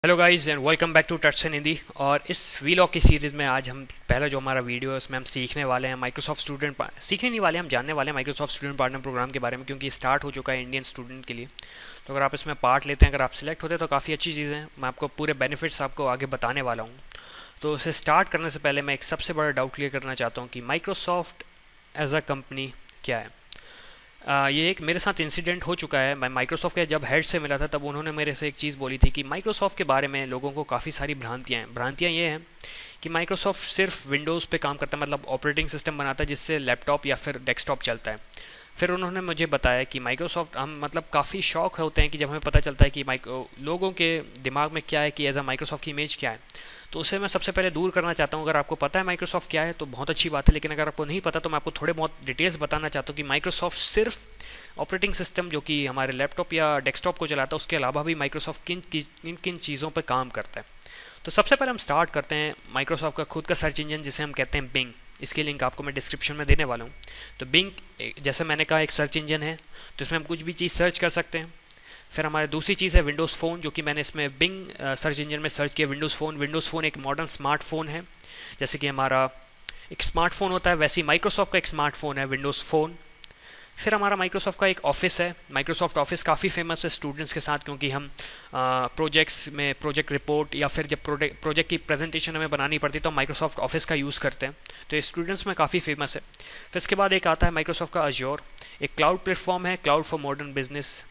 Hello guys and welcome back to touch in Hindi. और इस vlog की सीरीज़ में आज हम पहला जो हमारा वीडियो है उसमें हम सीखने वाले हैं माइक्रोसॉफ्ट स्टूडेंट सीखने नहीं वाले, हम जानने वाले हैं माइक्रोसॉफ्ट स्टूडेंट पार्टनर प्रोग्राम के बारे में, क्योंकि स्टार्ट हो चुका है इंडियन स्टूडेंट के लिए। तो अगर आप इसमें पार्ट लेते हैं, अगर आप सिलेक्ट होते हैं तो काफ़ी अच्छी चीज़ें हैं। मैं आपको पूरे बेनिफिट्स आपको आगे बताने वाला हूँ। तो इसे स्टार्ट करने से पहले मैं एक सबसे बड़ा डाउट क्लियर करना चाहता हूँ कि माइक्रोसॉफ्ट एज अ कंपनी क्या है। ये एक मेरे साथ इंसिडेंट हो चुका है। मैं माइक्रोसॉफ्ट के जब हेड से मिला था तब उन्होंने मेरे से एक चीज़ बोली थी कि माइक्रोसॉफ्ट के बारे में लोगों को काफ़ी सारी भ्रांतियाँ हैं। भ्रांतियाँ ये हैं कि माइक्रोसॉफ्ट सिर्फ विंडोज़ पे काम करता है, मतलब ऑपरेटिंग सिस्टम बनाता है जिससे लैपटॉप या फिर डेस्कटॉप चलता है। फिर उन्होंने मुझे बताया कि माइक्रोसॉफ्ट, हम मतलब काफ़ी शौक होते हैं कि जब हमें पता चलता है कि लोगों के दिमाग में क्या है, कि एज अ माइक्रोसॉफ्ट की इमेज क्या है। तो उससे मैं सबसे पहले दूर करना चाहता हूँ। अगर आपको पता है माइक्रोसॉफ्ट क्या है तो बहुत अच्छी बात है, लेकिन अगर आपको नहीं पता तो मैं आपको थोड़े बहुत डिटेल्स बताना चाहता हूँ कि माइक्रोसॉफ्ट सिर्फ ऑपरेटिंग सिस्टम जो कि हमारे लैपटॉप या डेस्कटॉप को चलाता है, उसके अलावा भी माइक्रोसॉफ्ट किन किन चीज़ों पर काम करता है। तो सबसे पहले हम स्टार्ट करते हैं माइक्रोसॉफ्ट का खुद का सर्च इंजन जिसे हम कहते हैं बिंग। इसकी लिंक आपको मैं डिस्क्रिप्शन में देने वाला हूँ। तो बिंग, जैसे मैंने कहा, एक सर्च इंजन है। तो इसमें हम कुछ भी चीज़ सर्च कर सकते हैं। फिर हमारी दूसरी चीज़ है विंडोज़ फ़ोन, जो कि मैंने इसमें बिंग सर्च इंजन में सर्च किया विंडोज़ फ़ोन। विंडोज़ फ़ोन एक मॉडर्न स्मार्टफोन है। जैसे कि हमारा एक स्मार्टफोन होता है, वैसे ही माइक्रोसॉफ्ट का एक स्मार्टफोन है विंडोज़ फ़ोन। फिर हमारा माइक्रोसॉफ्ट का एक ऑफिस है। माइक्रोसॉफ्ट ऑफिस काफ़ी फेमस है स्टूडेंट्स के साथ, क्योंकि हम प्रोजेक्ट्स में प्रोजेक्ट रिपोर्ट या फिर जब प्रोजेक्ट की प्रेजेंटेशन हमें बनानी पड़ती है तो माइक्रोसॉफ्ट ऑफिस का यूज़ करते हैं। तो ये स्टूडेंट्स में काफ़ी फेमस है। फिर इसके बाद एक आता है माइक्रोसॉफ्ट का अज्योर। एक क्लाउड प्लेटफॉर्म है, क्लाउड फॉर मॉडर्न बिजनेस।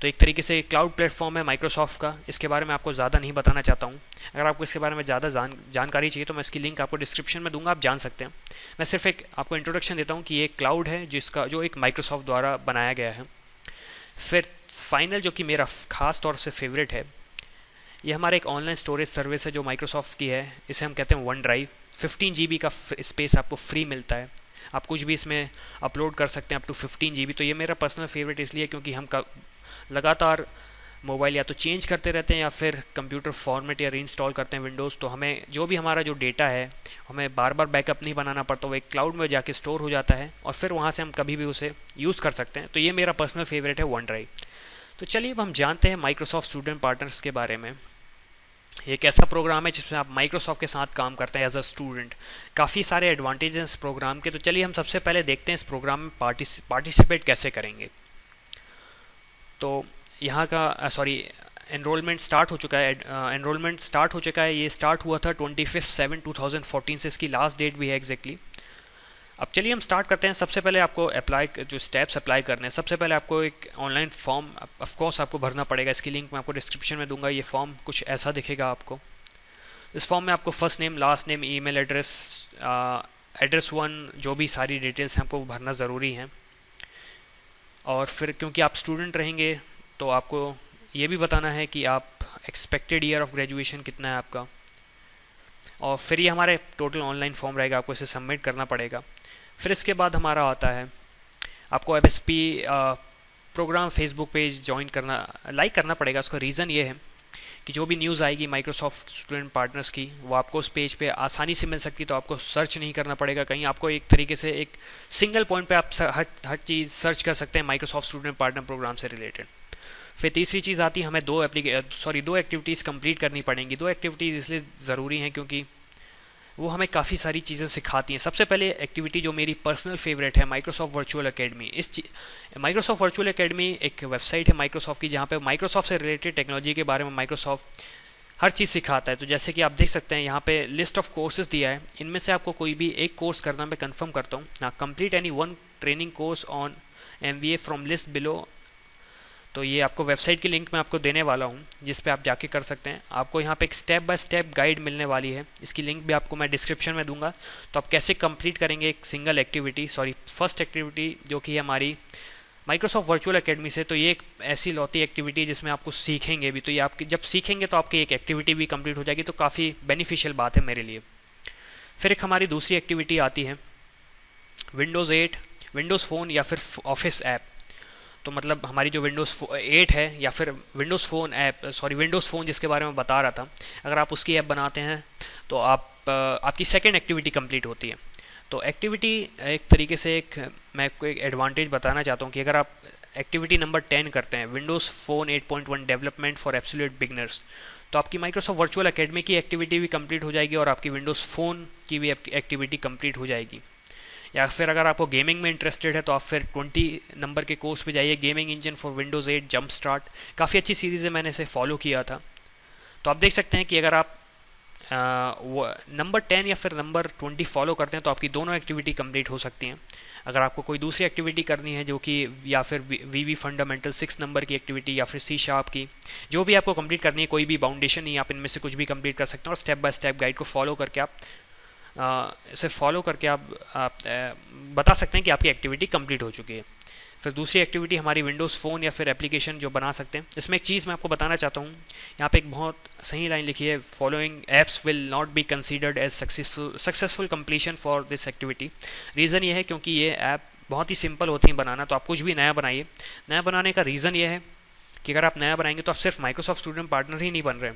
तो एक तरीके से क्लाउड प्लेटफॉर्म है माइक्रोसॉफ्ट का। इसके बारे में आपको ज़्यादा नहीं बताना चाहता हूँ। अगर आपको इसके बारे में ज़्यादा जानकारी चाहिए तो मैं इसकी लिंक आपको डिस्क्रिप्शन में दूंगा, आप जान सकते हैं। मैं सिर्फ एक आपको इंट्रोडक्शन देता हूँ कि ये क्लाउड है जिसका जो एक माइक्रोसॉफ्ट द्वारा बनाया गया है। फिर फाइनल, जो कि मेरा खास तौर से फेवरेट है, ये हमारा एक ऑनलाइन स्टोरेज सर्विस है जो माइक्रोसॉफ्ट की है। इसे हम कहते हैं वन ड्राइव। 15 GB का स्पेस आपको फ्री मिलता है। आप कुछ भी इसमें अपलोड कर सकते हैं अप टू 15 GB। तो ये मेरा पर्सनल फेवरेट इसलिए क्योंकि हम लगातार मोबाइल या तो चेंज करते रहते हैं या फिर कंप्यूटर फॉर्मेट या रीइंस्टॉल करते हैं विंडोज़। तो हमें जो भी हमारा जो डेटा है, हमें बार बार बैकअप नहीं बनाना पड़ता, वो एक क्लाउड में जाके स्टोर हो जाता है और फिर वहाँ से हम कभी भी उसे यूज़ कर सकते हैं। तो ये मेरा पर्सनल फेवरेट है वन ड्राइव। तो चलिए अब हम जानते हैं माइक्रोसॉफ्ट स्टूडेंट पार्टनर्स के बारे में। ये एक ऐसा प्रोग्राम है जिसमें आप माइक्रोसॉफ्ट के साथ काम करते हैं एज अ स्टूडेंट। काफ़ी सारे एडवांटेज हैं इस प्रोग्राम के। तो चलिए हम सबसे पहले देखते हैं इस प्रोग्राम में पार्टिसिपेट कैसे करेंगे। तो यहाँ का एनरोलमेंट स्टार्ट हो चुका है। एनरोलमेंट स्टार्ट हो चुका है। ये स्टार्ट हुआ था 25/7/2014 से, इसकी लास्ट डेट भी है एग्जैक्टली। अब चलिए हम स्टार्ट करते हैं। सबसे पहले आपको अप्लाई जो स्टेप्स अप्लाई करने हैं, सबसे पहले आपको एक ऑनलाइन फॉर्म ऑफ कोर्स आपको भरना पड़ेगा। इसकी लिंक मैं आपको डिस्क्रिप्शन में दूंगा। ये फॉर्म कुछ ऐसा दिखेगा आपको। इस फॉर्म में आपको first name, last name, email address, address one, जो भी सारी डिटेल्स हैं आपको भरना ज़रूरी हैं। और फिर क्योंकि आप स्टूडेंट रहेंगे तो आपको ये भी बताना है कि आप एक्सपेक्टेड ईयर ऑफ ग्रेजुएशन कितना है आपका। और फिर ये हमारे टोटल ऑनलाइन फॉर्म रहेगा, आपको इसे सबमिट करना पड़ेगा। फिर इसके बाद हमारा आता है आपको FSP program Facebook page join करना, लाइक करना पड़ेगा। उसका रीज़न ये है कि जो भी न्यूज़ आएगी माइक्रोसॉफ्ट स्टूडेंट पार्टनर्स की, वो आपको उस पेज पे आसानी से मिल सकती है। तो आपको सर्च नहीं करना पड़ेगा कहीं, आपको एक तरीके से एक सिंगल पॉइंट पे आप हर चीज़ सर्च कर सकते हैं माइक्रोसॉफ्ट स्टूडेंट पार्टनर प्रोग्राम से रिलेटेड। फिर तीसरी चीज़ आती है, हमें दो एक्टिविटीज़ कंप्लीट करनी पड़ेंगी। दो एक्टिविटीज़ इसलिए ज़रूरी हैं क्योंकि वो हमें काफ़ी सारी चीज़ें सिखाती हैं। सबसे पहले एक्टिविटी जो मेरी पर्सनल फेवरेट है, Microsoft virtual academy. Microsoft virtual academy एक वेबसाइट है माइक्रोसॉफ्ट की, जहाँ पे माइक्रोसॉफ्ट से रिलेटेड टेक्नोलॉजी के बारे में माइक्रोसॉफ्ट हर चीज़ सिखाता है। तो जैसे कि आप देख सकते हैं यहाँ पे लिस्ट ऑफ कोर्सेज दिया है। इनमें से आपको कोई भी एक कोर्स करना, मैं कंफर्म करता हूँ ना, complete any one training course on MBA from list below. तो ये आपको वेबसाइट की लिंक मैं आपको देने वाला हूँ जिस पे आप जाके कर सकते हैं। आपको यहाँ पे एक स्टेप बाय स्टेप गाइड मिलने वाली है, इसकी लिंक भी आपको मैं डिस्क्रिप्शन में दूंगा। तो आप कैसे कंप्लीट करेंगे एक सिंगल एक्टिविटी, फर्स्ट एक्टिविटी जो कि हमारी माइक्रोसॉफ्ट वर्चुअल अकेडमी से। तो ये एक ऐसी लौती एक्टिविटी है जिसमें आपको सीखेंगे भी। तो ये आपकी जब सीखेंगे तो आपकी एक एक्टिविटी भी कंप्लीट हो जाएगी, तो काफ़ी बेनिफिशियल बात है मेरे लिए। फिर एक हमारी दूसरी एक्टिविटी आती है विंडोज़ 8, विंडोज़ फ़ोन या फिर ऑफिस ऐप। तो मतलब हमारी जो विंडोज़ 8 है या फिर Windows phone app, Windows phone जिसके बारे में बता रहा था, अगर आप उसकी ऐप बनाते हैं तो आपकी सेकेंड एक्टिविटी कंप्लीट होती है। तो एक्टिविटी एक तरीके से मैं आपको एक एडवांटेज बताना चाहता हूँ कि अगर आप एक्टिविटी नंबर 10 करते हैं, Windows phone 8.1 development for absolute beginners, तो तो आपकी माइक्रोसॉफ्ट वर्चुअल एकेडमी की एक्टिविटी भी कंप्लीट हो जाएगी और आपकी विंडोज़ फ़ोन की भी एक्टिविटी कंप्लीट हो जाएगी। या फिर अगर आपको गेमिंग में इंटरेस्टेड है तो आप फिर 20 नंबर के कोर्स पे जाइए, gaming engine for Windows 8 jump start. काफ़ी अच्छी सीरीज़ है, मैंने इसे फॉलो किया था। तो आप देख सकते हैं कि अगर आप नंबर 10 या फिर नंबर 20 फॉलो करते हैं तो आपकी दोनों एक्टिविटी कंप्लीट हो सकती हैं। अगर आपको कोई दूसरी एक्टिविटी करनी है जो कि या फिर वी फंडामेंटल 6 नंबर की एक्टिविटी या फिर सी शार्प की, जो भी आपको कंप्लीट करनी है, कोई भी बाउंडेशन नहीं, आप इनमें से कुछ भी कंप्लीट कर सकते हैं और स्टेप बाय स्टेप गाइड को फॉलो करके आप इसे फॉलो करके आप बता सकते हैं कि आपकी एक्टिविटी कंप्लीट हो चुकी है। फिर दूसरी एक्टिविटी हमारी विंडोज़ फ़ोन या फिर एप्लीकेशन जो बना सकते हैं। इसमें एक चीज़ मैं आपको बताना चाहता हूँ, यहाँ पे एक बहुत सही लाइन लिखी है, following apps will not be considered as successful completion for this activity. Reason ये है क्योंकि ये ऐप बहुत ही सिंपल होती हैं बनाना, तो आप कुछ भी नया बनाइए। नया बनाने का रीज़न ये है कि अगर आप नया बनाएंगे तो आप सिर्फ माइक्रोसॉफ्ट स्टूडेंट पार्टनर ही नहीं बन रहे,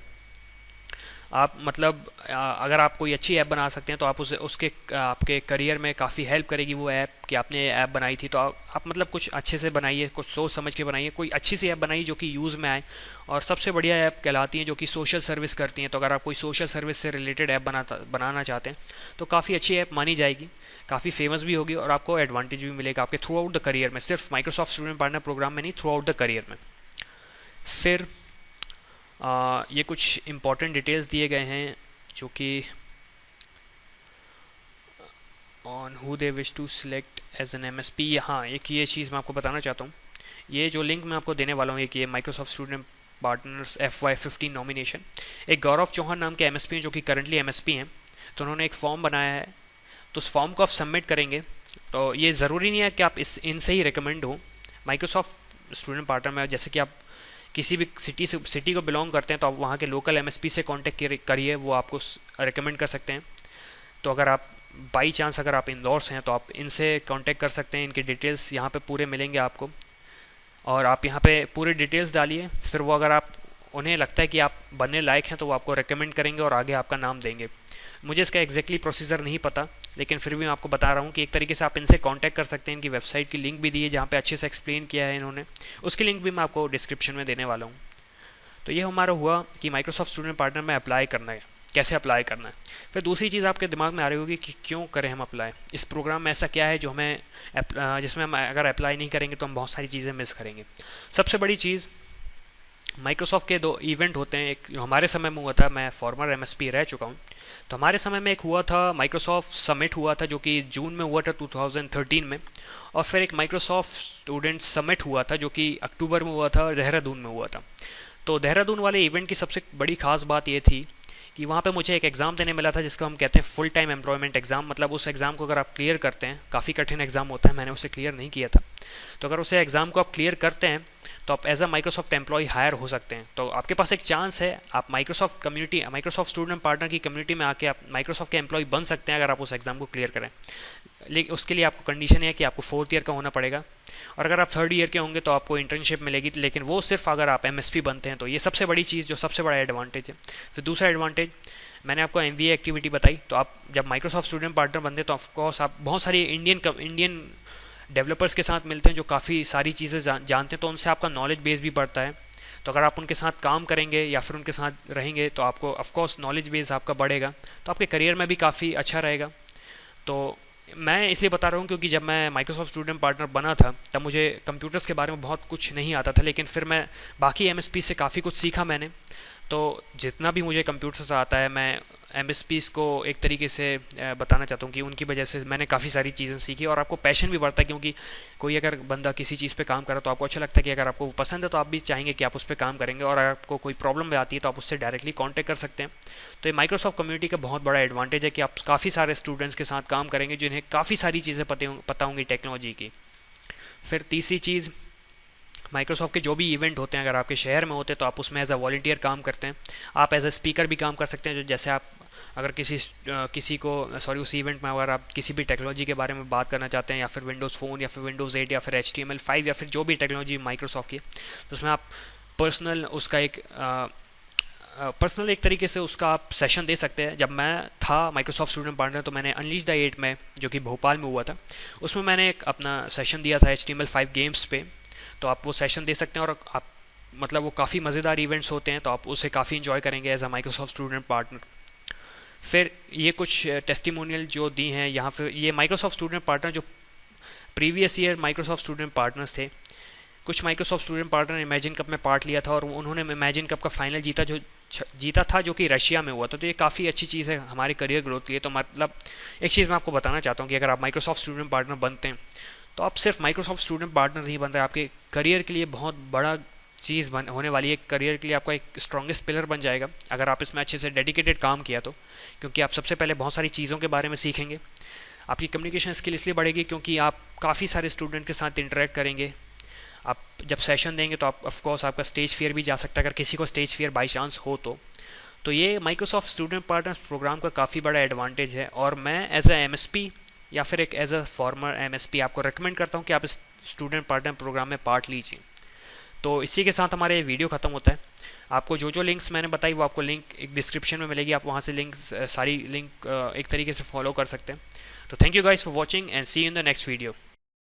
आप मतलब अगर आप कोई अच्छी ऐप बना सकते हैं तो आप उसे उसके आपके करियर में काफ़ी हेल्प करेगी वो ऐप कि आपने ऐप बनाई थी। तो आप मतलब कुछ अच्छे से बनाइए, कुछ सोच समझ के बनाइए, कोई अच्छी सी ऐप बनाइए जो कि यूज़ में आए। और सबसे बढ़िया ऐप कहलाती हैं जो कि सोशल सर्विस करती हैं। तो अगर आप कोई सोशल सर्विस से रिलेटेड ऐप बनाना चाहते हैं तो काफ़ी अच्छी ऐप मानी जाएगी, काफ़ी फेमस भी होगी और आपको एडवांटेज भी मिलेगा आपके थ्रू आउट द करियर में, सिर्फ माइक्रोसॉफ्ट स्टूडेंट पार्टनर प्रोग्राम में नहीं, थ्रू आउट द करियर में। फिर ये कुछ इंपॉर्टेंट डिटेल्स दिए गए हैं जो कि on who they wish to select as an MSP. हाँ, एक ये चीज़ मैं आपको बताना चाहता हूँ, ये जो लिंक मैं आपको देने वाला हूँ, एक ये Microsoft student partners FY15 nomination, एक गौरव चौहान नाम के एमएसपी हैं जो कि करंटली एमएसपी हैं। तो उन्होंने एक फॉर्म बनाया है, तो उस फॉर्म को आप सबमिट करेंगे। तो ये ज़रूरी नहीं है कि आप इनसे ही रिकमेंड हो माइक्रोसॉफ्ट स्टूडेंट पार्टनर में। जैसे कि आप किसी भी सिटी को बिलोंग करते हैं तो आप वहाँ के लोकल एमएसपी से कांटेक्ट करिए, वो आपको रिकमेंड कर सकते हैं। तो अगर आप बाई चांस अगर आप इंदौर से हैं तो आप इनसे कांटेक्ट कर सकते हैं, इनके डिटेल्स यहाँ पे पूरे मिलेंगे आपको और आप यहाँ पे पूरे डिटेल्स डालिए। फिर वो अगर आप उन्हें लगता है कि आप बनने लायक हैं तो वो आपको रिकमेंड करेंगे और आगे आपका नाम देंगे। मुझे इसका एग्जैक्टली प्रोसीजर नहीं पता, लेकिन फिर भी मैं आपको बता रहा हूँ कि एक तरीके से आप इनसे कांटेक्ट कर सकते हैं। इनकी वेबसाइट की लिंक भी दी है जहाँ पे अच्छे से एक्सप्लेन किया है इन्होंने, उसकी लिंक भी मैं आपको डिस्क्रिप्शन में देने वाला हूँ। तो ये हमारा हुआ कि माइक्रोसॉफ्ट स्टूडेंट पार्टनर में अप्लाई करना है, कैसे अप्लाई करना है। फिर दूसरी चीज़ आपके दिमाग में आ रही होगी कि क्यों करें हम अप्लाई, इस प्रोग्राम में ऐसा क्या है जो हमें जिसमें हम अगर अप्लाई नहीं करेंगे तो हम बहुत सारी चीज़ें मिस करेंगे। सबसे बड़ी चीज़, माइक्रोसॉफ्ट के 2 इवेंट होते हैं, एक जो हमारे समय में हुआ था, मैं फॉर्मर एमएसपी रह चुका हूँ, तो हमारे समय में एक हुआ था माइक्रोसॉफ्ट समिट हुआ था जो कि जून में हुआ था 2013 में, और फिर एक माइक्रोसॉफ्ट स्टूडेंट समिट हुआ था जो कि अक्टूबर में हुआ था, देहरादून में हुआ था। तो देहरादून वाले इवेंट की सबसे बड़ी खास बात ये थी कि वहाँ पे मुझे एक एग्ज़ाम देने मिला था जिसको हम कहते हैं फुल टाइम एम्प्लॉयमेंट एग्ज़ाम। मतलब उस एग्ज़ाम को अगर आप क्लियर करते हैं, काफ़ी कठिन एग्ज़ाम होता है, मैंने उसे क्लियर नहीं किया था, तो अगर उसे एग्ज़ाम को आप क्लियर करते हैं तो आप as a Microsoft employ hire हो सकते हैं। तो आपके पास एक चांस है, आप माइक्रोसॉफ्ट स्टूडेंट पार्टनर की कम्युनिटी में आके आप माइक्रोसॉफ्ट के एम्प्लॉय बन सकते हैं अगर आप उस एग्ज़ाम को क्लियर करें। लेकिन उसके लिए आपको कंडीशन है कि आपको 4th ईयर का होना पड़ेगा, और अगर आप 3rd ईयर के होंगे तो आपको इंटर्नशिप मिलेगी, लेकिन वो सिर्फ अगर आप एमएसपी बनते हैं। तो ये सबसे बड़ी चीज़, जो सबसे बड़ा एडवांटेज है। फिर दूसरा एडवांटेज, मैंने आपको एमबीए एक्टिविटी बताई, तो आप जब माइक्रोसॉफ्ट स्टूडेंट पार्टनर बनते हैं तो ऑफकोर्स आप बहुत सारी इंडियन डेवलपर्स के साथ मिलते हैं जो काफ़ी सारी चीज़ें जानते हैं, तो उनसे आपका नॉलेज बेस भी बढ़ता है। तो अगर आप उनके साथ काम करेंगे या फिर उनके साथ रहेंगे तो आपको ऑफकोर्स नॉलेज बेस आपका बढ़ेगा, तो आपके करियर में भी काफ़ी अच्छा रहेगा। तो मैं इसलिए बता रहा हूँ क्योंकि जब मैं माइक्रोसॉफ्ट स्टूडेंट पार्टनर बना था तब मुझे कंप्यूटर्स के बारे में बहुत कुछ नहीं आता था, लेकिन फिर मैं बाकी एमएसपी से काफ़ी कुछ सीखा मैंने। तो जितना भी मुझे कंप्यूटर से आता है, मैं एमएसपीस को एक तरीके से बताना चाहता हूँ कि उनकी वजह से मैंने काफ़ी सारी चीज़ें सीखी, और आपको पैशन भी बढ़ता है क्योंकि कोई अगर बंदा किसी चीज़ पे काम कर रहा है तो आपको अच्छा लगता है कि अगर आपको वो पसंद है तो आप भी चाहेंगे कि आप उस पर काम करेंगे, और अगर आपको कोई प्रॉब्लम आती है तो आप उससे डायरेक्टली कॉन्टेक्ट कर सकते हैं। तो ये माइक्रोसॉफ्ट कम्युनिटी का बहुत बड़ा एडवांटेज है कि आप काफ़ी सारे स्टूडेंट्स के साथ काम करेंगे जिन्हें काफ़ी सारी चीज़ें पता होंगी टेक्नोलॉजी की। फिर तीसरी चीज़, माइक्रोसॉफ्ट के जो भी इवेंट होते हैं अगर आपके शहर में होते हैं तो आप उसमें एज अ वॉलंटियर काम करते हैं। आप एज अ स्पीकर भी काम कर सकते हैं, जो जैसे आप अगर किसी को उस इवेंट में अगर आप किसी भी टेक्नोलॉजी के बारे में बात करना चाहते हैं, या फिर विंडोज़ फ़ोन या फिर विंडोज़ 8 या फिर HTML5 या फिर जो भी टेक्नोलॉजी माइक्रोसॉफ्ट की, तो उसमें आप पर्सनल उसका एक पर्सनल एक तरीके से उसका आप सेशन दे सकते हैं। जब मैं था माइक्रोसॉफ्ट स्टूडेंट पार्टनर तो मैंने अनलीश द 8 में, जो कि भोपाल में हुआ था, उसमें मैंने एक अपना सेशन दिया था HTML5 गेम्स पे। तो आप वो सेशन दे सकते हैं और आप मतलब वो काफ़ी मज़ेदार इवेंट्स होते हैं, तो आप उसे काफ़ी इंजॉय करेंगे as a Microsoft student partner. फिर ये कुछ टेस्टिमोनियल जो दी हैं यहाँ पे, ये माइक्रोसॉफ्ट स्टूडेंट पार्टनर जो previous year Microsoft student partners थे। कुछ माइक्रोसॉफ्ट स्टूडेंट पार्टनर ने इमेजिन कप में पार्ट लिया था और उन्होंने इमेजिन कप का फाइनल जीता था जो कि रशिया में हुआ था। तो ये काफ़ी अच्छी चीज़ है हमारे करियर ग्रोथ के लिए। तो मतलब एक चीज़ मैं आपको बताना चाहता हूँ कि अगर आप माइक्रोसॉफ्ट स्टूडेंट पार्टनर बनते हैं तो आप सिर्फ माइक्रोसॉफ्ट स्टूडेंट पार्टनर नहीं बन रहे, आपके करियर के लिए बहुत बड़ा चीज़ बन होने वाली है। करियर के लिए आपका एक स्ट्रॉन्गेस्ट पिलर बन जाएगा अगर आप इसमें अच्छे से डेडिकेटेड काम किया तो, क्योंकि आप सबसे पहले बहुत सारी चीज़ों के बारे में सीखेंगे। आपकी कम्युनिकेशन स्किल इसलिए बढ़ेगी क्योंकि आप काफ़ी सारे स्टूडेंट के साथ इंटरेक्ट करेंगे। आप जब सेशन देंगे तो आप ऑफ कोर्स आपका स्टेज फियर भी जा सकता है अगर किसी को स्टेज फियर बाई चांस हो तो ये माइक्रोसॉफ्ट स्टूडेंट पार्टनर्स प्रोग्राम का काफ़ी बड़ा एडवांटेज है। और मैं एज अ एमएसपी या फिर एक एज अ फॉर्मर एमएसपी आपको रेकमेंड करता हूँ कि आप इस स्टूडेंट पार्टनर प्रोग्राम में पार्ट लीजिए। तो इसी के साथ हमारा ये वीडियो ख़त्म होता है। आपको जो जो लिंक्स मैंने बताई वो आपको लिंक एक डिस्क्रिप्शन में मिलेगी, आप वहाँ से लिंक सारी लिंक एक तरीके से फॉलो कर सकते हैं। तो thank you guys for watching and see you in the next video.